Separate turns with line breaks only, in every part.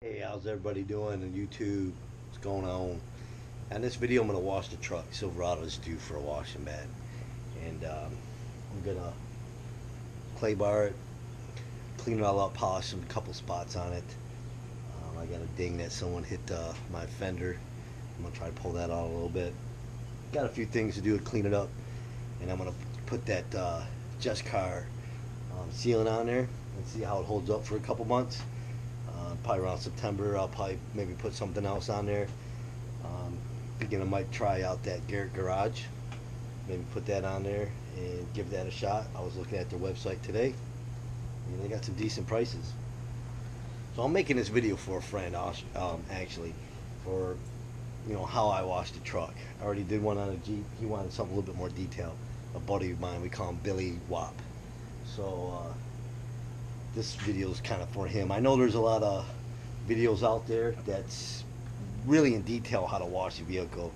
Hey, how's everybody doing on YouTube? What's going on? In this video, I'm going to wash the truck. Silverado's due for a wash and bed. And I'm going to clay bar it, clean it all up, polish a couple spots on it. I got a ding that someone hit my fender. I'm going to try to pull that out a little bit. Got a few things to do to clean it up. And I'm going to put that Just Car sealant on there and see how it holds up for a couple months. Probably around September, I'll probably maybe put something else on there. Thinking I might try out that Garrett Garage, maybe put that on there and give that a shot. I was looking at their website today, and they got some decent prices. So I'm making this video for a friend, actually, for how I wash the truck. I already did one on a Jeep. He wanted something a little bit more detailed. A buddy of mine, we call him Billy Wop. So this video is kind of for him. I know there's a lot of videos out there that's really in detail how to wash a vehicle,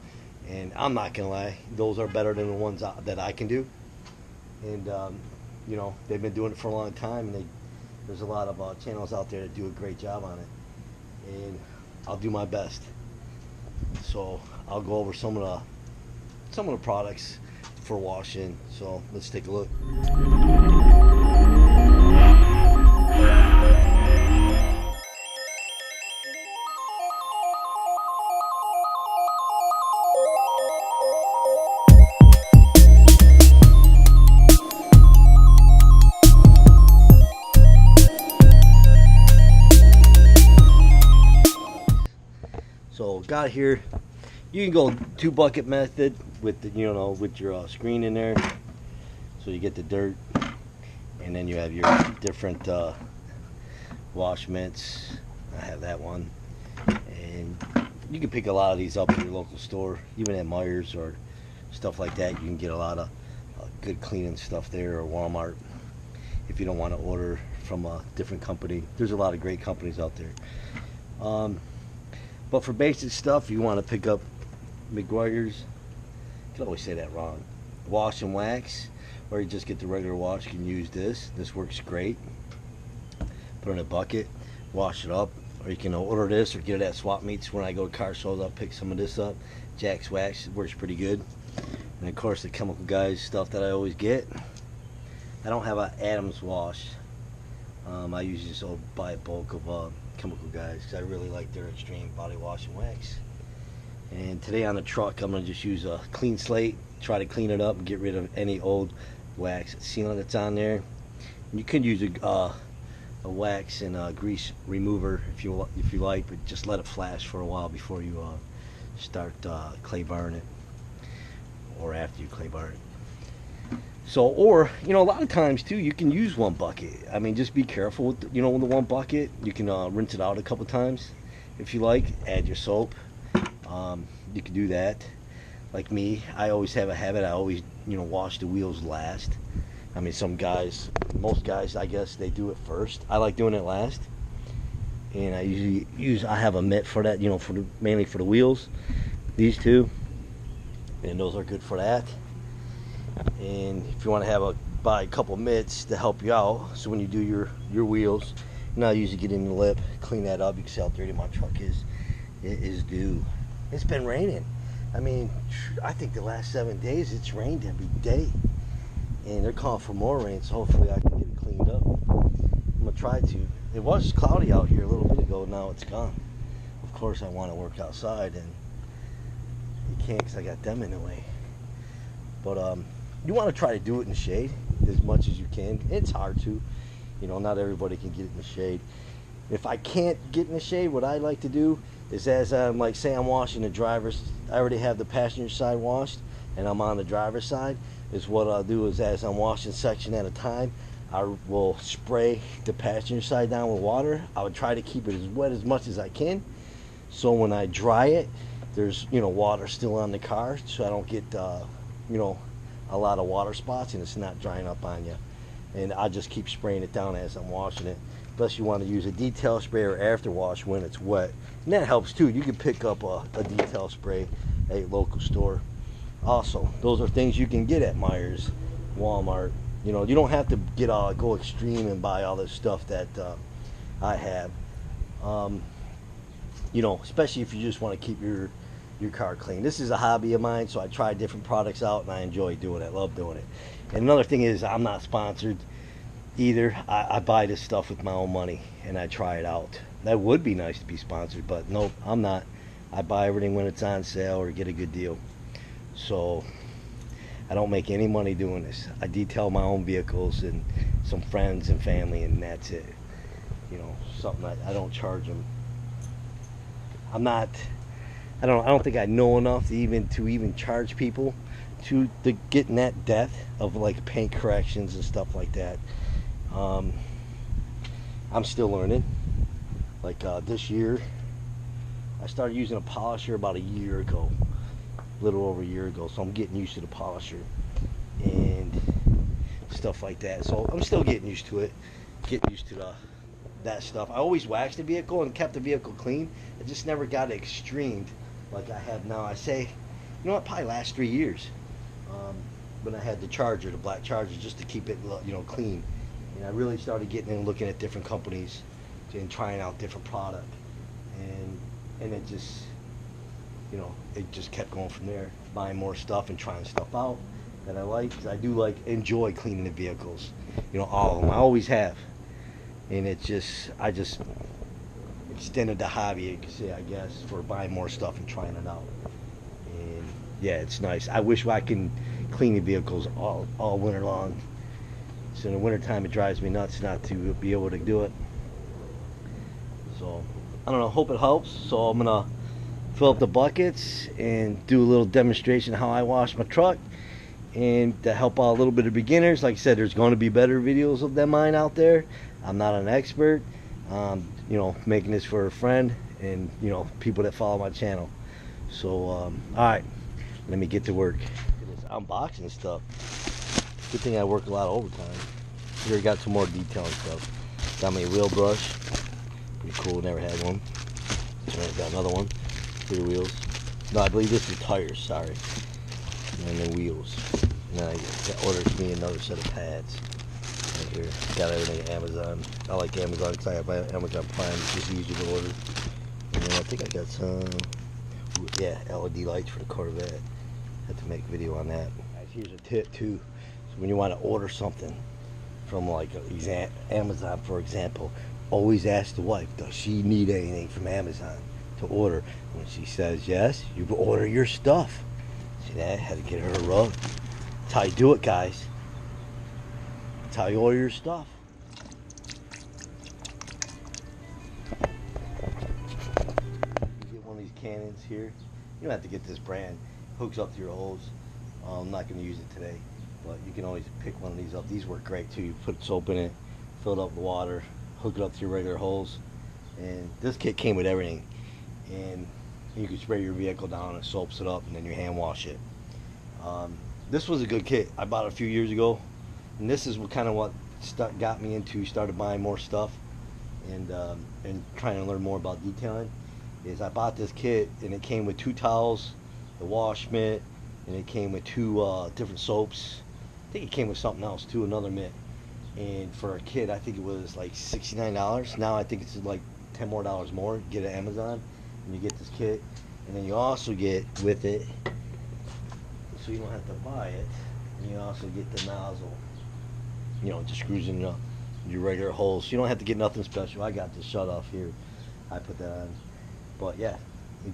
and I'm not gonna lie, those are better than the ones that I can do. And they've been doing it for a long time, and there's a lot of channels out there that do a great job on it, and I'll do my best. So I'll go over some of the products for washing. So let's take a look. So got here, you can go 2-bucket method with the, with your screen in there, so you get the dirt, and then you have your different wash mints. I have that one, and you can pick a lot of these up at your local store, even at Myers or stuff like that. You can get a lot of good cleaning stuff there, or Walmart, if you don't want to order from a different company. There's a lot of great companies out there. But for basic stuff, you want to pick up McGuire's. I can always say that wrong. Wash and wax, or you just get the regular wash. You can use this. This works great. Put it in a bucket, wash it up, or you can order this or get it at swap meets. When I go to car shows, I'll pick some of this up. Jack's Wax, it works pretty good. And of course, the Chemical Guys stuff that I always get. I don't have an Adams wash. I usually just buy a bulk of Chemical Guys, because I really like their extreme body wash and wax. And today on the truck, I'm going to just use a clean slate, try to clean it up and get rid of any old wax sealant that's on there. You could use a wax and grease remover if you like, but just let it flash for a while before you start clay barring it, or after you clay bar it. So, or, a lot of times too, you can use 1 bucket. I mean, just be careful with, with the 1 bucket. You can rinse it out a couple times if you like. Add your soap. You can do that. Like me, I always have a habit. I always, wash the wheels last. I mean, most guys, I guess, they do it first. I like doing it last. And I usually I have a mitt for that, mainly for the wheels. These two. And those are good for that. And if you want to buy a couple mitts to help you out, so when you do your wheels, I usually get in the lip, clean that up. You can see how dirty my truck is. It is due. It's been raining. I mean, I think the last 7 days it's rained every day, and they're calling for more rain. So hopefully I can get it cleaned up. I'm gonna try to. It was cloudy out here a little bit ago. Now it's gone. Of course, I want to work outside, and you can't because I got them in the way. But you want to try to do it in the shade as much as you can. It's hard to, not everybody can get it in the shade. If I can't get in the shade, what I like to do is, as I'm say I'm washing the driver's, I already have the passenger side washed, and I'm on the driver's side, is what I'll do is, as I'm washing section at a time, I will spray the passenger side down with water. I would try to keep it as wet as much as I can, so when I dry it, there's water still on the car, so I don't get a lot of water spots, and it's not drying up on you. And I just keep spraying it down as I'm washing it. Plus, you want to use a detail spray or after wash when it's wet, and that helps too. You can pick up a detail spray at a local store. Also, those are things you can get at Myers, Walmart. You don't have to go extreme and buy all this stuff that I have. you know, especially if you just want to keep your car clean. This is a hobby of mine, so I try different products out and I enjoy doing it. I love doing it. And another thing is, I'm not sponsored either. I buy this stuff with my own money and I try it out. That would be nice to be sponsored, but nope, I'm not. I buy everything when it's on sale or get a good deal. So I don't make any money doing this. I detail my own vehicles and some friends and family, and that's it. You know, something I don't charge them. I don't think I know enough to even charge people to get in that depth of like paint corrections and stuff like that. I'm still learning. Like this year, I started using a polisher about a year ago, a little over a year ago. So I'm getting used to the polisher and stuff like that. So I'm still getting used to it, getting used to that stuff. I always waxed the vehicle and kept the vehicle clean. I just never got it extremed like I have now. I say, you know what, probably last 3 years. When I had the Charger, the black Charger, just to keep it, you know, clean. And I really started getting in and looking at different companies and trying out different product. And it just, you know, it just kept going from there. Buying more stuff and trying stuff out that I like. 'Cause I do enjoy cleaning the vehicles. You know, all of them. I always have. And I just extended the hobby, you could say, I guess, for buying more stuff and trying it out. And yeah, it's nice. I wish I can clean the vehicles all winter long. So in the wintertime, it drives me nuts not to be able to do it. So I don't know, hope it helps. So I'm gonna fill up the buckets and do a little demonstration how I wash my truck, and to help out a little bit of beginners. Like I said, there's going to be better videos of mine out there. I'm not an expert. You know, making this for a friend and, you know, people that follow my channel. So all right, let me get to work. This unboxing stuff. Good thing I work a lot of overtime. Here I got some more detailing stuff. Got me a wheel brush. Pretty cool, never had one. Got another one for the wheels. No, I believe this is tires, sorry. And the wheels. And then I ordered me another set of pads. Right here. Got everything at Amazon. I like Amazon because I have Amazon Prime. It's just easy to order. And then I think I got some, yeah, LED lights for the Corvette. Had to make a video on that. Guys, here's a tip too. So when you want to order something from like Amazon, for example, always ask the wife, does she need anything from Amazon to order? When she says yes, you order your stuff. See that? Had to get her a rug. That's how you do it, guys. That's how you order your stuff. You get one of these cannons here. You don't have to get this brand. Hooks up to your hose. I'm not going to use it today, but you can always pick one of these up. These work great too. You put soap in it, fill it up with water, hook it up to your regular hose, and this kit came with everything. And you can spray your vehicle down, it soaps it up, and then you hand wash it. This was a good kit. I bought it a few years ago, and this is what got me into started buying more stuff and trying to learn more about detailing. Is I bought this kit and it came with 2 towels, the wash mitt, and it came with 2 different soaps. I think it came with something else too, another mitt. And for a kit, I think it was like $69. Now I think it's like $10 more. Get it at Amazon, and you get this kit, and then you also get with it, so you don't have to buy it. And you also get the nozzle. You know, it just screws in your regular holes. So you don't have to get nothing special. I got the shut off here. I put that on. But yeah,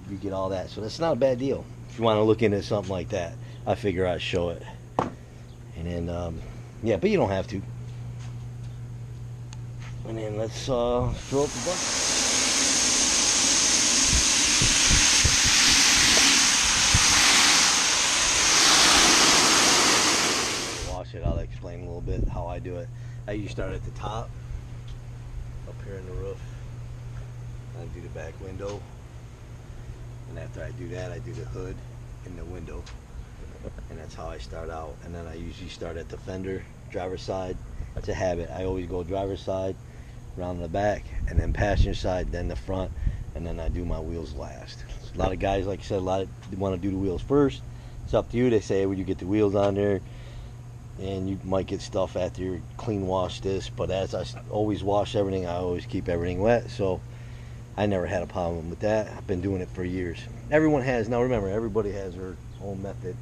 you get all that. So that's not a bad deal. If you want to look into something like that, I figure I'd show it. And then, yeah, but you don't have to. And then let's fill up the bucket. Wash it, I'll explain a little bit how I do it. I usually start at the top, up here in the roof. I do the back window. And after I do that, I do the hood and the window. And that's how I start out. And then I usually start at the fender, driver's side. That's a habit. I always go driver's side, around the back, and then passenger side, then the front, and then I do my wheels last. So a lot of guys, like I said, want to do the wheels first. It's up to you. They say, when you get the wheels on there, and you might get stuff after you clean wash this, but as I always wash everything, I always keep everything wet. So I never had a problem with that. I've been doing it for years. Everyone has. Now remember, everybody has their own method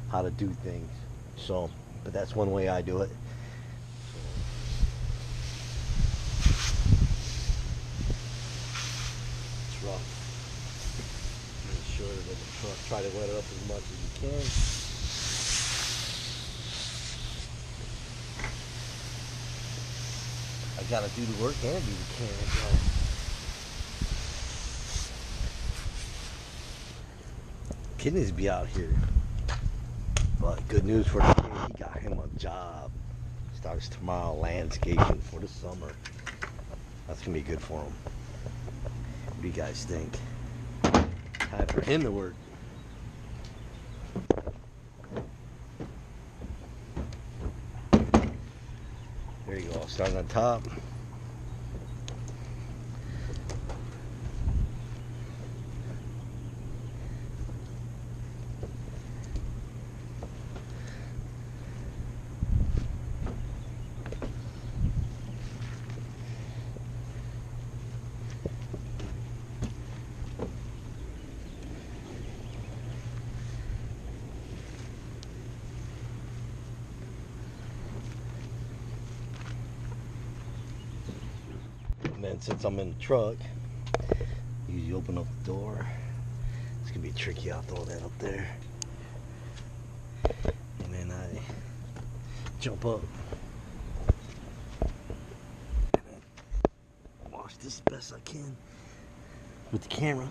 how to do things. So, but that's one way I do it. It's rough. Make sure that the truck, try to wet it up as much as you can. I gotta do the work and do the can as well. Kid needs to be out here. But good news for the kid, he got him a job. Starts tomorrow, landscaping for the summer. That's gonna be good for him. What do you guys think? Time for him to work. There you go, starting on top. And then since I'm in the truck, you open up the door. It's gonna be tricky. I'll throw that up there. And then I jump up. And then wash this as best I can with the camera.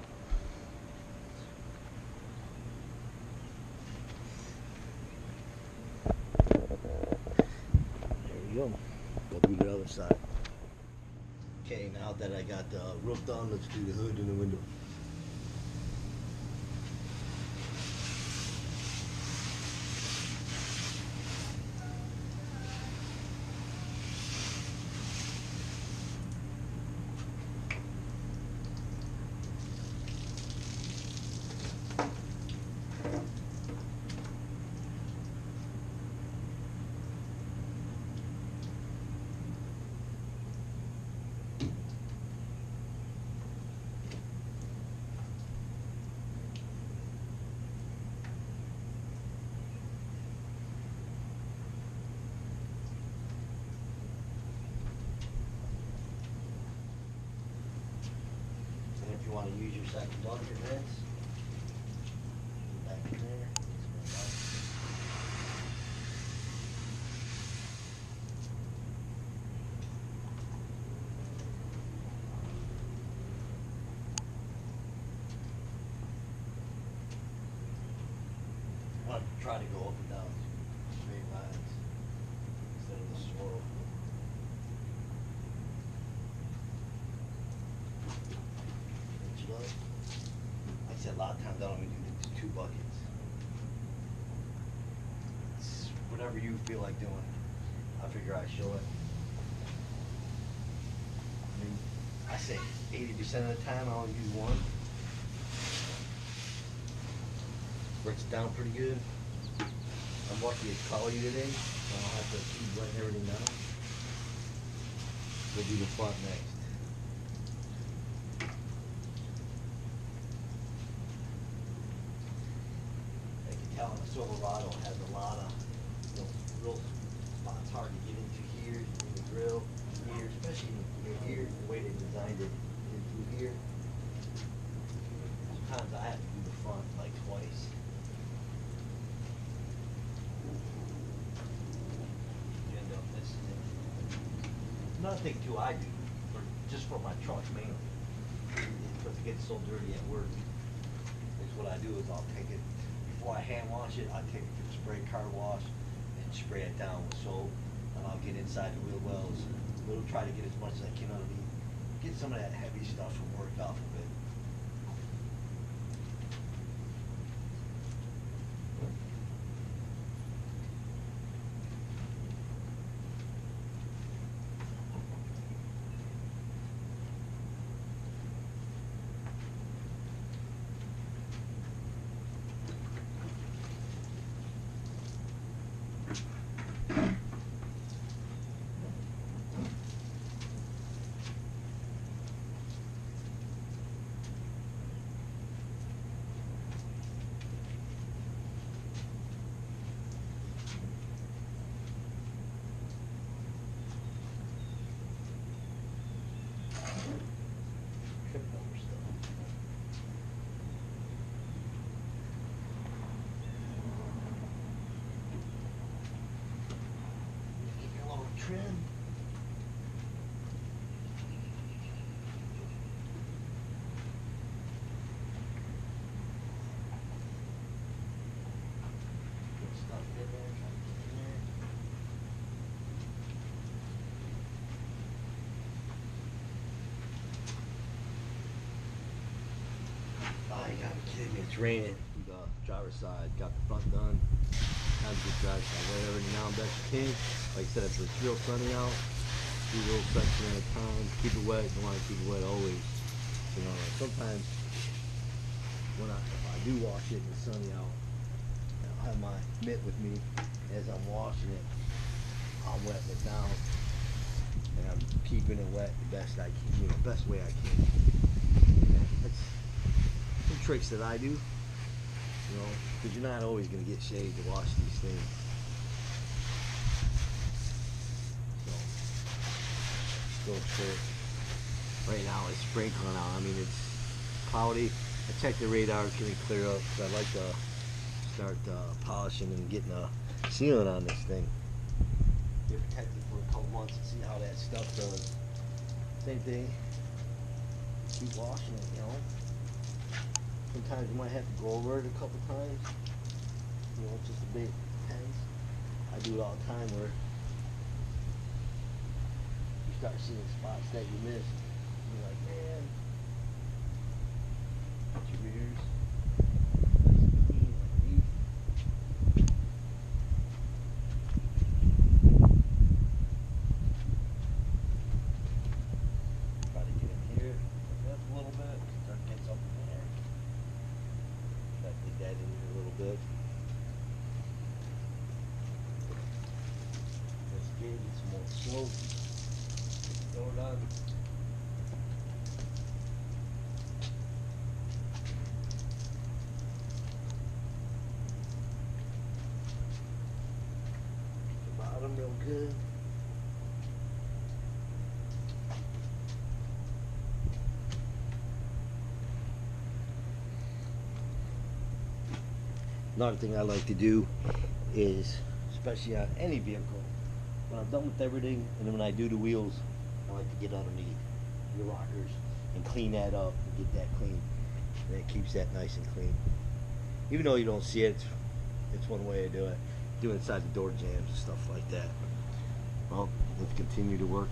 There we go. Go do the other side. Okay, now that I got the roof done, let's do the hood and the window. If you want to use your second bucket vents, back in there. I want to try to go up and down straight lines instead of the swirl. Like I said, a lot of times I don't even do these 2 buckets. It's whatever you feel like doing. I figure I show it. I mean, I say 80% of the time I'll use one. Breaks it down pretty good. I'm lucky to call you today, so I don't have to keep letting everything down. We'll do the front next. The Silverado has a lot of real spots hard to get into here, in the grill, here, especially here, the way they designed it through here. Sometimes I have to do the front like twice. You end up missing it. Another thing too I do, just for my trucks mainly, because it gets so dirty at work, is what I do is I'll take it. Before I hand wash it, I take it to the spray car wash and spray it down with soap, and I'll get inside the wheel wells. We'll try to get as much as I can underneath. Get some of that heavy stuff from work off of it. Oh, you gotta be kidding me. It's raining. The driver's side, got the front done. Time to get driver's side. Whatever, now I'm back to pink. Like I said, if it's real sunny out, do a little section at a time. Keep it wet. You want to keep it wet always. You know, like sometimes if I do wash it and it's sunny out, I'll have my mitt with me as I'm washing it. I'm wetting it down, and I'm keeping it wet the best I can, you know, best way I can. And that's some tricks that I do, you know, because you're not always going to get shade to wash these things. So, go trick. Right now it's sprinkling out. I mean, it's cloudy. I checked the radar, it's getting clear up because I'd like to start polishing and getting a sealant on this thing. Get protected for a couple months and see how that stuff does. Same thing. Keep washing it, you know. Sometimes you might have to go over it a couple times. You know, just a bit depends. I do it all the time where you start seeing spots that you missed. You're like, man, put your rears. Try to get in here, up a little bit, start to get something in there. Try to dig that in here a little bit. Let's get some more slope. Throw it on. Bottom real good. Another thing I like to do is, especially on any vehicle, when I'm done with everything, and then when I do the wheels, I like to get underneath your rockers and clean that up and get that clean. And it keeps that nice and clean. Even though you don't see it, it's one way to do it. Do it inside the door jams and stuff like that. Well, let's continue to work.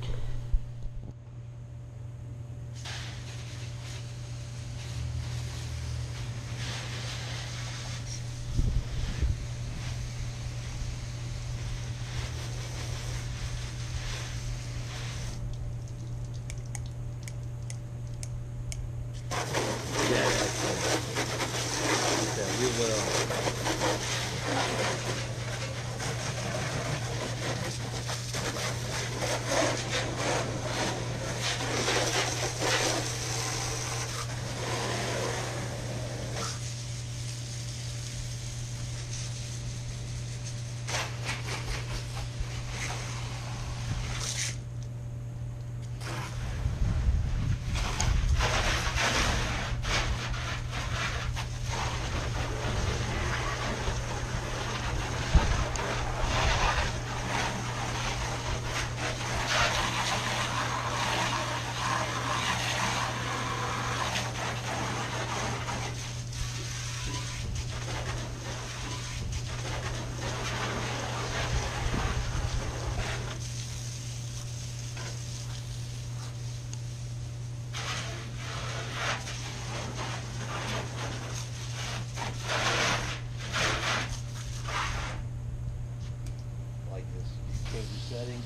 Settings.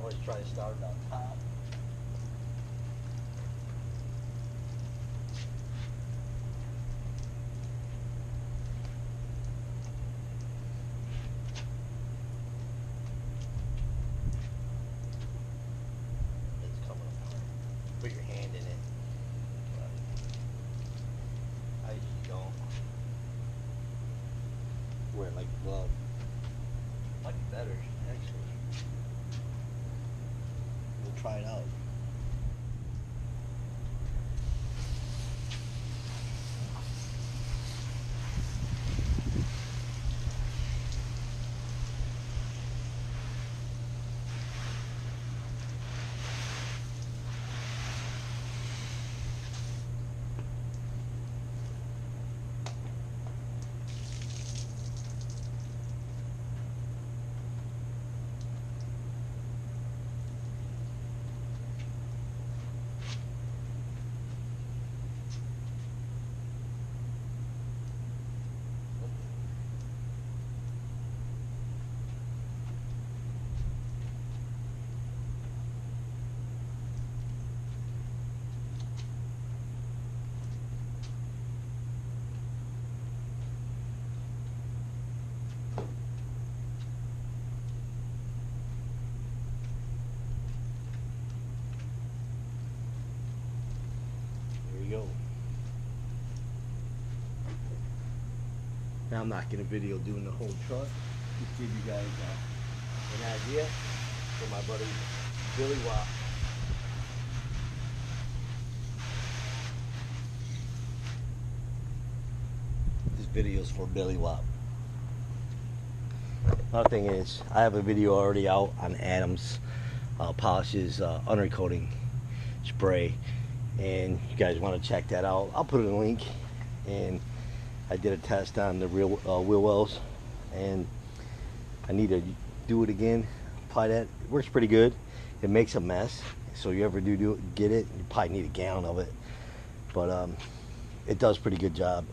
Always try to start it on top. Put your hand in it. I usually don't wear it like a glove. Might be better, actually. We'll try it out. Now I'm not gonna video doing the whole truck. Just give you guys an idea for my buddy Billy Watt. This video is for Billy Watt. Another thing is, I have a video already out on Adams Polishes undercoating spray, and you guys want to check that out, I'll put in a link. And I did a test on the real wheel wells, and I need to do it again. Apply that. It works pretty good. It makes a mess, so you ever do get it, you probably need a gallon of it, but it does pretty good job.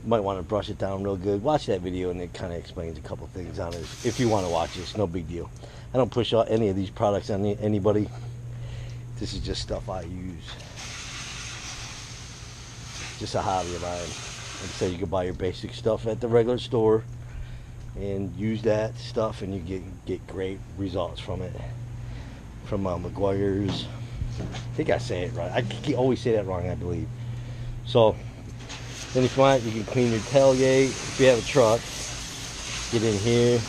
Might want to brush it down real good. Watch that video, and it kind of explains a couple things on it. If you want to watch it, it's no big deal. I don't push out any of these products on anybody. This is just stuff I use. Just a hobby of mine. Like I said, you can buy your basic stuff at the regular store and use that stuff, and you get great results from it. From McGuire's. I think I say it right. I always say that wrong, I believe. So then if you want, you can clean your tailgate. If you have a truck, get in here.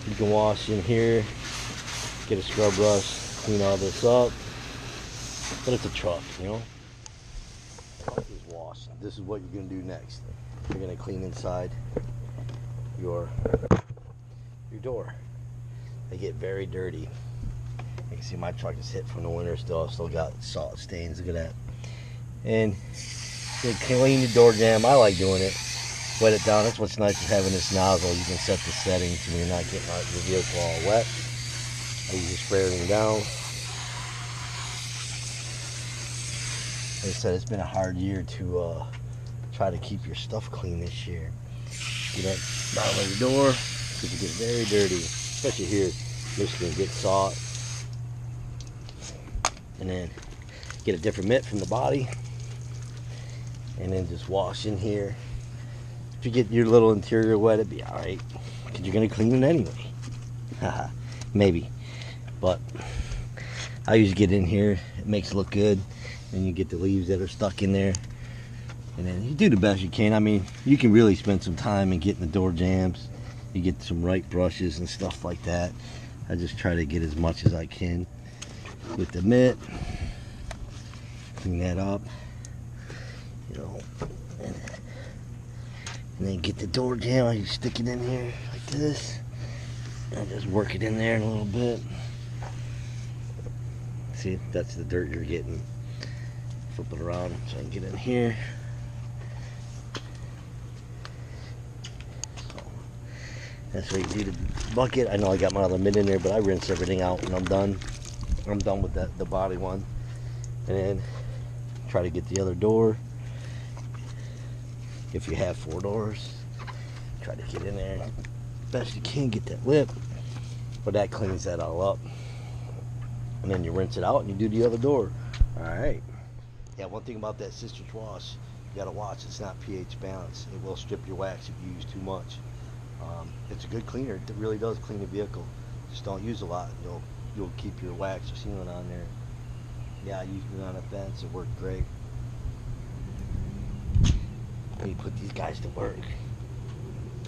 You can wash in here. Get a scrub brush, clean all this up. But it's a truck, you know. Truck is washed. This is what you're gonna do next. You're gonna clean inside your door. They get very dirty. You can see my truck is hit from the winter still. I've still got salt stains. Look at that. And you clean the door jamb. I like doing it. Wet it down. That's what's nice is having this nozzle. You can set the settings when you're not getting your vehicle all wet. I usually spray everything down. Like I said, it's been a hard year to try to keep your stuff clean this year. Get up bottom of your door, because it gets very dirty, especially here in Michigan. Get salt, and then get a different mitt from the body, and then just wash in here. If you get your little interior wet, it'd be all right, because you're gonna clean it anyway. Maybe, but I usually get in here. It makes it look good. And you get the leaves that are stuck in there, and then you do the best you can. I mean, you can really spend some time in getting the door jambs. You get some right brushes and stuff like that. I just try to get as much as I can with the mitt. Clean that up, you know, and then get the door jamb. I stick it in here like this, and I just work it in there a little bit. See, that's the dirt you're getting. Flip it around so I can get in here. So that's what you do the bucket. I know I got my other mitt in there, but I rinse everything out and I'm done. I'm done with the body one. And then try to get the other door. If you have 4 doors, try to get in there best you can, get that lip. But that cleans that all up. And then you rinse it out and you do the other door. Alright. Yeah, one thing about that citrus wash, you gotta watch, it's not pH balanced. It will strip your wax if you use too much. It's a good cleaner. It really does clean the vehicle. Just don't use a lot. You'll keep your wax or sealant on there. Yeah, I used it on a fence. It worked great. Let me put these guys to work.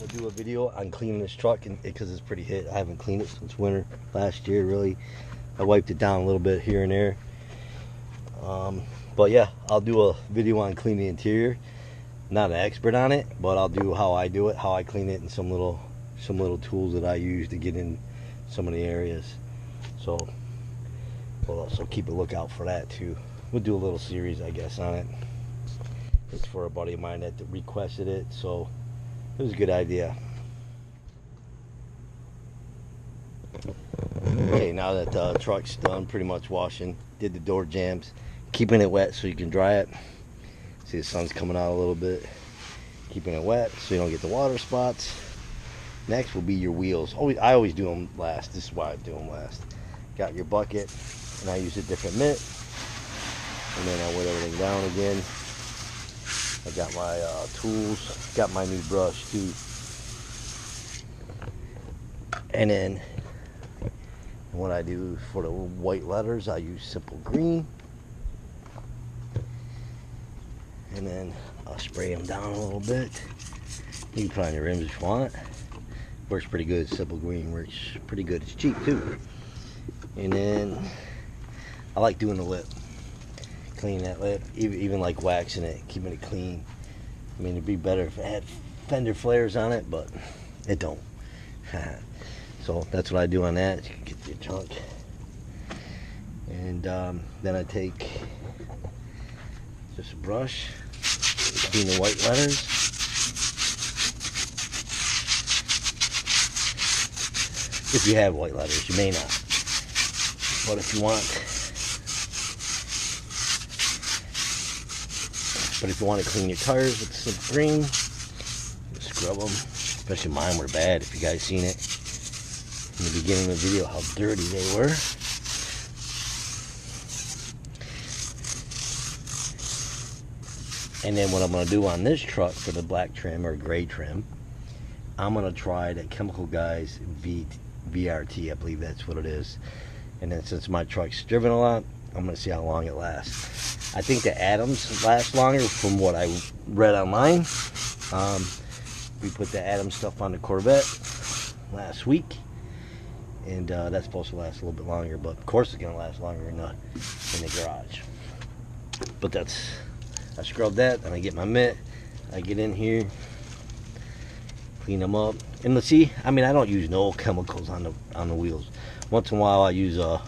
I'll do a video on cleaning this truck because it's pretty hit. I haven't cleaned it since winter last year, really. I wiped it down a little bit here and there. But yeah, I'll do a video on cleaning the interior. Not an expert on it, but I'll do how I do it, how I clean it, and some little tools that I use to get in some of the areas. So we'll also keep a lookout for that too. We'll do a little series, I guess, on it. It's for a buddy of mine that requested it, so it was a good idea. Okay, now that the truck's done pretty much washing, did the door jambs, keeping it wet so you can dry it. See, the sun's coming out a little bit. Keeping it wet so you don't get the water spots. Next will be your wheels. I always do them last. This is why I do them last. Got your bucket, and I use a different mitt. And then I wet everything down again. I got my tools. Got my new brush too. And then what I do for the white letters, I use simple green. and then I'll spray them down a little bit. You can put on your rims if you want. Works pretty good. Simple green works pretty good. It's cheap too. And then I like doing the lip, cleaning that lip, even like waxing it, keeping it clean. I mean, it'd be better if it had fender flares on it, but it don't. So that's what I do on that. You can get your junk. And then I take just a brush, clean the white letters. If you have white letters, you may not. But if you want, to clean your tires with some green, just scrub them. Especially mine were bad. If you guys seen it in the beginning of the video, how dirty they were. And then what I'm going to do on this truck for the black trim or gray trim, I'm going to try the Chemical Guys VRT. I believe that's what it is. And then since my truck's driven a lot, I'm going to see how long it lasts. I think the Adams last longer from what I read online. We put the Adams stuff on the Corvette last week. And that's supposed to last a little bit longer. But of course it's going to last longer in the garage. But I scrub that, and I get my mitt. I get in here, clean them up. And let's see, I mean, I don't use no chemicals on the wheels. Once in a while I use a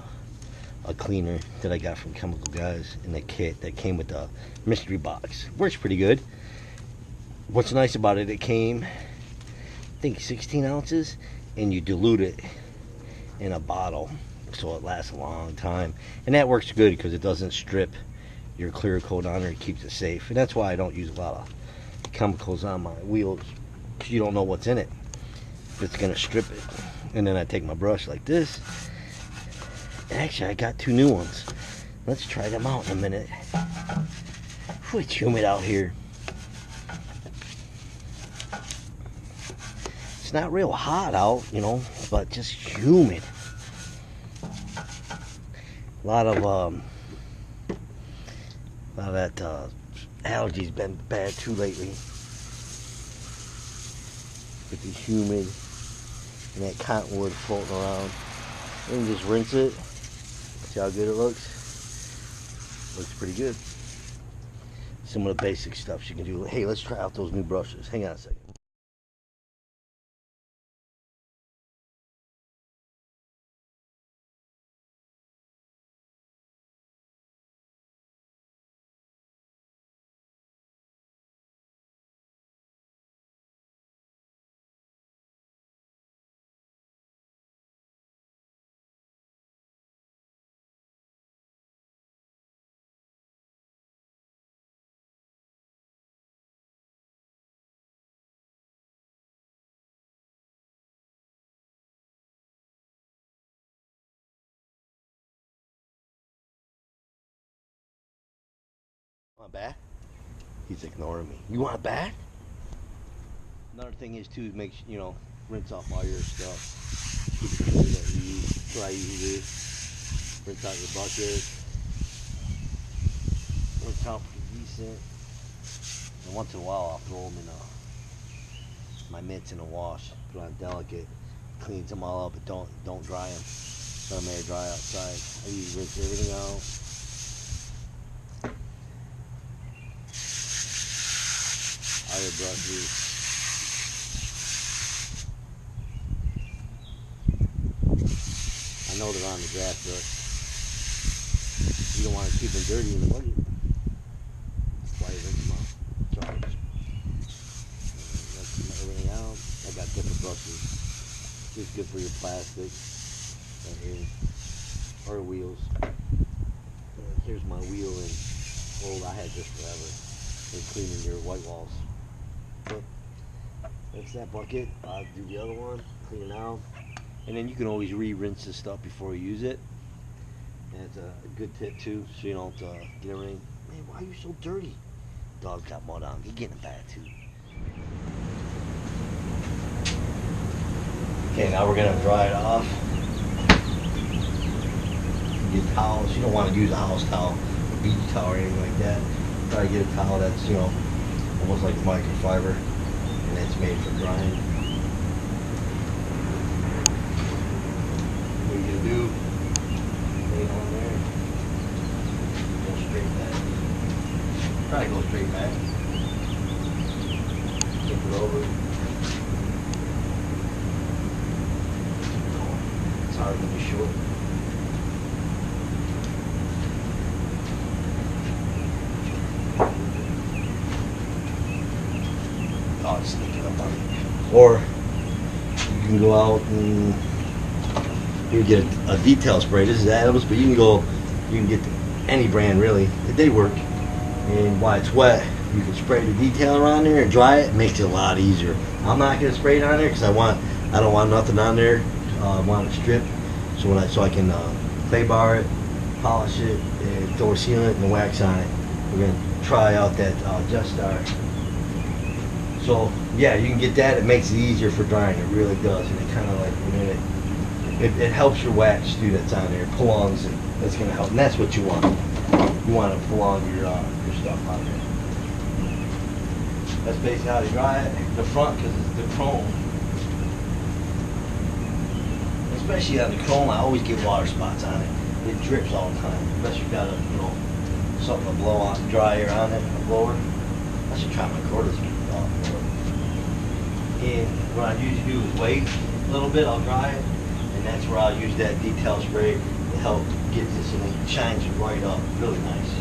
cleaner that I got from Chemical Guys in the kit that came with the mystery box. Works pretty good. What's nice about it, it came, I think 16 ounces, and you dilute it in a bottle so it lasts a long time. And that works good because it doesn't strip your clear coat on there. It keeps it safe. And that's why I don't use a lot of chemicals on my wheels, because you don't know what's in it. It's gonna strip it. And then I take my brush like this. Actually, I got 2 new ones. Let's try them out in a minute. Whew, it's humid out here. It's not real hot out, you know, but just humid. A lot of that allergies been bad too lately. With the humid and that cottonwood floating around. And just rinse it. See how good it looks? Looks pretty good. Some of the basic stuff you can do. Hey, let's try out those new brushes. Hang on a second. Want back? He's ignoring me. You want back? Another thing is too, make you know, rinse off all your stuff. Keep it clean that you use. That's what I usually do. Rinse out your bucket. Rinse out pretty decent. And once in a while, I'll throw them in my mitts in a wash. Put on delicate. Cleans them all up, but don't dry them. Let them air dry outside. I usually rinse everything out. Other brushes. I know they're on the grass brush. You don't want to keep them dirty in the bucket. That's why you rinse them out. Sorry. Rinse everything out. I got different brushes. Just good for your plastic. Right here. Or wheels. Here's my wheel, and I had this forever. And cleaning your white walls. But that's that bucket. I'll do the other one, clean it out. And then you can always re-rinse this stuff before you use it. And it's a good tip too, so you don't get everything. Man, why are you so dirty? Dog's got mud on. He's getting bad too. Okay, now we're gonna dry it off. Get towels. You don't want to use a house towel, a beach towel, or anything like that. try to get a towel that's, you know, almost like microfiber, and it's made for drying. What you're gonna do, lay it on there, go straight back. Try to go straight back. Flip it over. It's hard to be short. Oh, it's sneaking up on you. Or you can go out and you can get a detail spray. This is Adams, but you can get any brand really. They work. And while it's wet, you can spray the detailer on there and dry it. It makes it a lot easier. I'm not gonna spray it on there because I don't want nothing on there. I want it stripped, so I can clay bar it, polish it, and throw a sealant and wax on it. We're gonna try out that Just Star. So yeah, you can get that. It makes it easier for drying. It really does, and it kind of like it helps your wax too. That's on there, prolongs it. That's gonna help, and that's what you want. You want to prolong your stuff on there. That's basically how to dry it. The front, because it's the chrome. Especially on the chrome, I always get water spots on it. It drips all the time. Unless you've got something to blow on, dryer on it, a blower. I should try my cordless off. And what I usually do is wait a little bit. I'll dry it, and that's where I'll use that detail spray to help get this, and it shines it right up, really nice.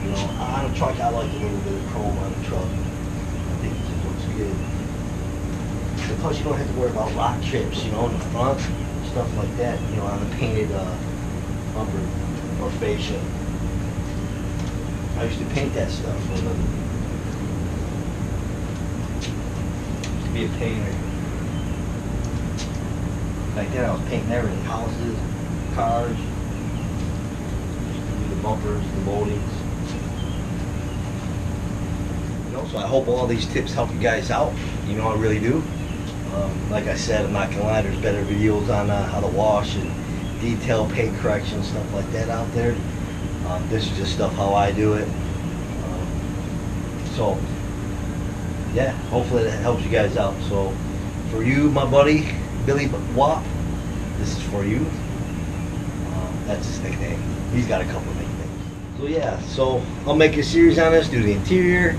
You know, on a truck, I like a little bit of chrome on the truck. I think it just looks good. And plus, you don't have to worry about rock chips, you know, in the front, stuff like that, you know, on the painted bumper or fascia. I used to paint that stuff for a living. Used to be a painter. Back then, I was painting everything, houses, cars, the bumpers, the moldings. You know, so I hope all these tips help you guys out. You know, I really do. Like I said, I'm not gonna lie, there's better videos on how to wash and detail, paint correction, stuff like that out there. This is just stuff how I do it. So, yeah, hopefully that helps you guys out. So, for you, my buddy, Billy Wop, this is for you. That's his nickname. He's got a couple of nicknames. So yeah, so I'll make a series on this, do the interior.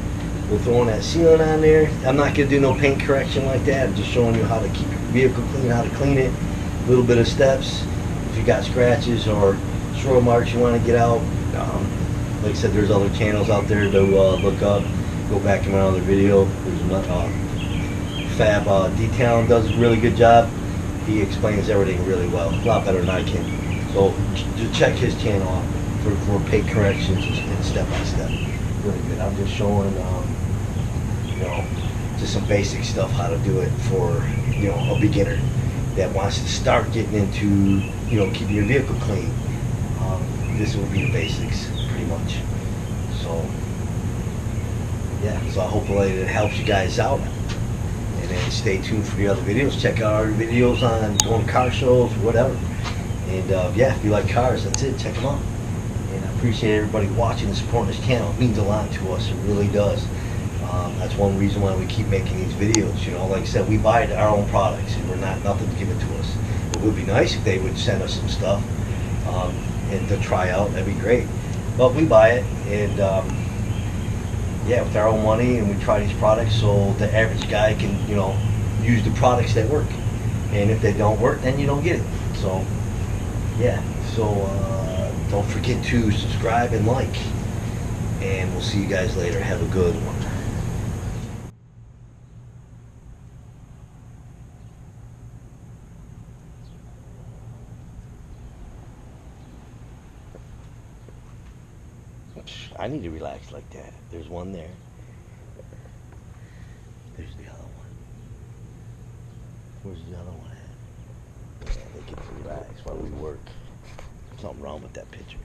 We'll throw in that sealant on there. I'm not gonna do no paint correction like that. I'm just showing you how to keep your vehicle clean, how to clean it. A little bit of steps. If you got scratches or swirl marks you want to get out. Like I said, there's other channels out there to look up. Go back in my other video. There's FAB Detailing does a really good job. He explains everything really well, a lot better than I can. So just check his channel out for paint corrections and step by step. Really good. I'm just showing, you know, just some basic stuff how to do it for, you know, a beginner that wants to start getting into, you know, keeping your vehicle clean. This will be the basics, pretty much. So yeah, so hopefully it helps you guys out. And then stay tuned for the other videos. Check out our videos on going to car shows, whatever. And yeah, if you like cars, that's it. Check them out. And I appreciate everybody watching and supporting this channel. It means a lot to us. It really does. That's one reason why we keep making these videos. You know, like I said, we buy our own products, and we're not nothing to give it to us. It would be nice if they would send us some stuff and to try out. That'd be great. But we buy it, and yeah, with our own money, and we try these products so the average guy can, you know, use the products that work. And if they don't work, then you don't get it. So yeah, so don't forget to subscribe and like, and we'll see you guys later. Have a good one. I need to relax like that. There's one there. There's the other one. Where's the other one at? Yeah, they get to relax while we work. Something wrong with that picture.